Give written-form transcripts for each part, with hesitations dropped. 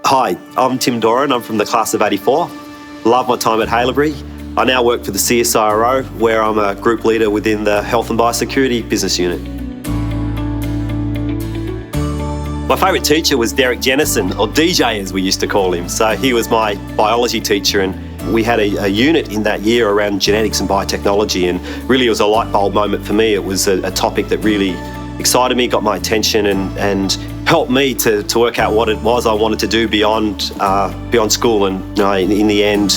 Hi, I'm Tim Doran. I'm from the class of 84. Love my time at Haileybury. I now work for the CSIRO, where I'm a group leader within the Health and Biosecurity business unit. My favourite teacher was Derek Jennison, or DJ as we used to call him. So he was my biology teacher, and we had a unit in that year around genetics and biotechnology, and really it was a light bulb moment for me. It was a topic that really excited me, got my attention, and helped me to work out what it was I wanted to do beyond school. And in the end,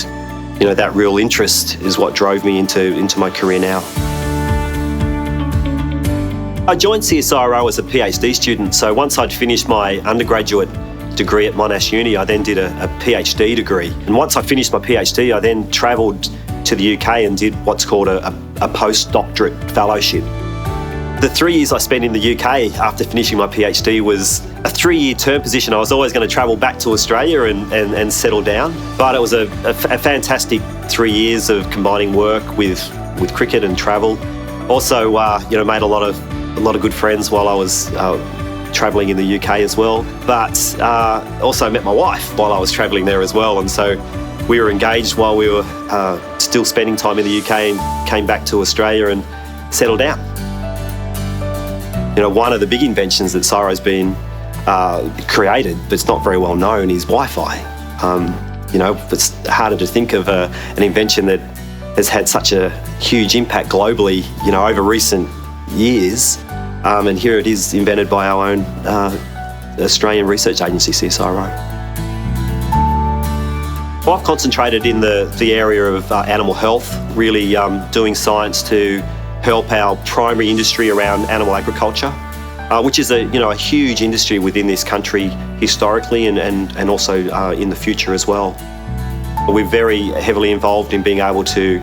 that real interest is what drove me into my career now. I joined CSIRO as a PhD student, so once I'd finished my undergraduate degree at Monash Uni, I then did a PhD degree. And once I finished my PhD, I then travelled to the UK and did what's called a postdoctorate fellowship. The 3 years I spent in the UK after finishing my PhD was a 3-year term position. I was always going to travel back to Australia and settle down, but it was a fantastic 3 years of combining work with cricket and travel. Also, made a lot of good friends while I was travelling in the UK as well, but also met my wife while I was travelling there as well, and so we were engaged while we were still spending time in the UK, and came back to Australia and settled down. One of the big inventions that CSIRO's been created, but it's not very well known, is Wi-Fi. It's harder to think of an invention that has had such a huge impact globally, over recent years. And here it is, invented by our own Australian research agency, CSIRO. Well, I've concentrated in the area of animal health, really doing science to help our primary industry around animal agriculture, which is a huge industry within this country historically and also in the future as well. We're very heavily involved in being able to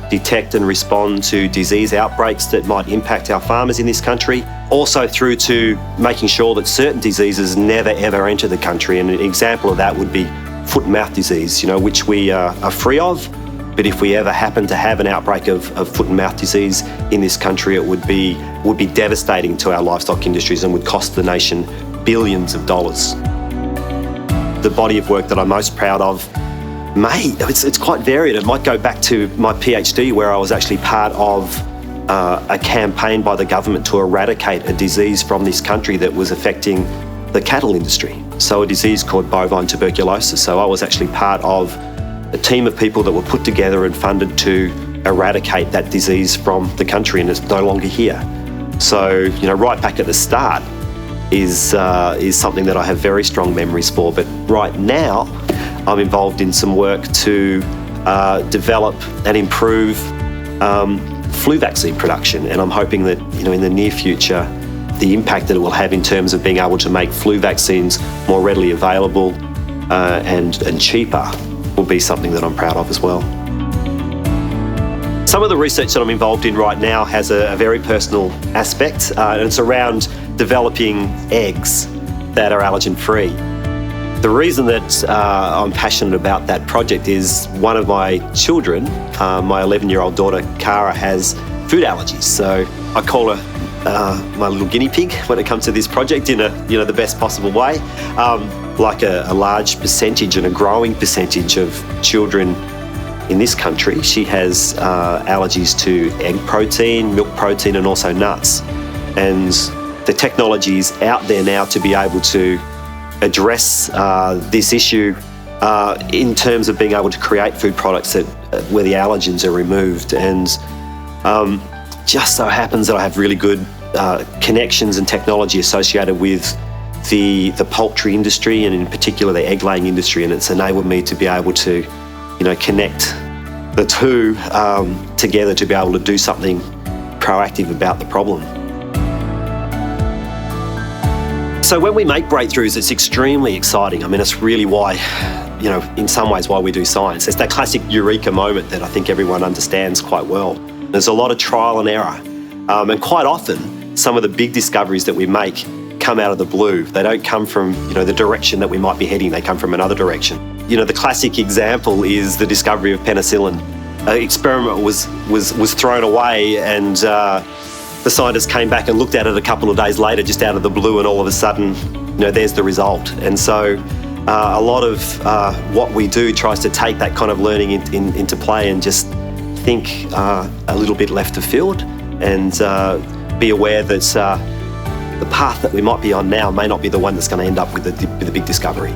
detect and respond to disease outbreaks that might impact our farmers in this country, also through to making sure that certain diseases never ever enter the country. And an example of that would be foot and mouth disease, which we are free of. But if we ever happen to have an outbreak of foot and mouth disease in this country, it would be devastating to our livestock industries and would cost the nation billions of dollars. The body of work that I'm most proud of it's quite varied. It might go back to my PhD, where I was actually part of a campaign by the government to eradicate a disease from this country that was affecting the cattle industry. So a disease called bovine tuberculosis. So I was actually part of a team of people that were put together and funded to eradicate that disease from the country, and it's no longer here. So, right back at the start is something that I have very strong memories for. But right now, I'm involved in some work to develop and improve flu vaccine production, and I'm hoping that in the near future, the impact that it will have in terms of being able to make flu vaccines more readily available and cheaper will be something that I'm proud of as well. Some of the research that I'm involved in right now has a very personal aspect, and it's around developing eggs that are allergen-free. The reason that I'm passionate about that project is one of my children, my 11-year-old daughter, Cara, has food allergies. So I call her my little guinea pig when it comes to this project in the best possible way. Like a large percentage and a growing percentage of children in this country, she has allergies to egg protein, milk protein, and also nuts. And the technology is out there now to be able to address this issue in terms of being able to create food products where the allergens are removed. And just so happens that I have really good connections and technology associated with the poultry industry, and in particular the egg-laying industry, and it's enabled me to be able to connect the two together to be able to do something proactive about the problem. So when we make breakthroughs, it's extremely exciting. I mean, it's really why, in some ways, why we do science. It's that classic eureka moment that I think everyone understands quite well. There's a lot of trial and error. And quite often, some of the big discoveries that we make come out of the blue. They don't come from, the direction that we might be heading. They come from another direction. The classic example is the discovery of penicillin. An experiment was thrown away, and the scientists came back and looked at it a couple of days later, just out of the blue, and all of a sudden, there's the result. And so A lot of what we do tries to take that kind of learning into play and just think a little bit left of field and be aware that the path that we might be on now may not be the one that's going to end up with a big discovery.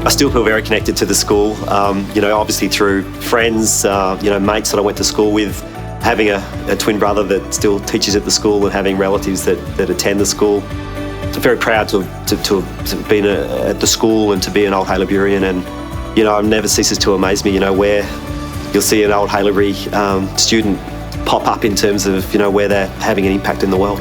I still feel very connected to the school, obviously through friends, mates that I went to school with, having a twin brother that still teaches at the school and having relatives that attend the school. I'm very proud to have been at the school and to be an old Haileyburyan, and it never ceases to amaze me, where you'll see an old Haileybury student pop up in terms of where they're having an impact in the world.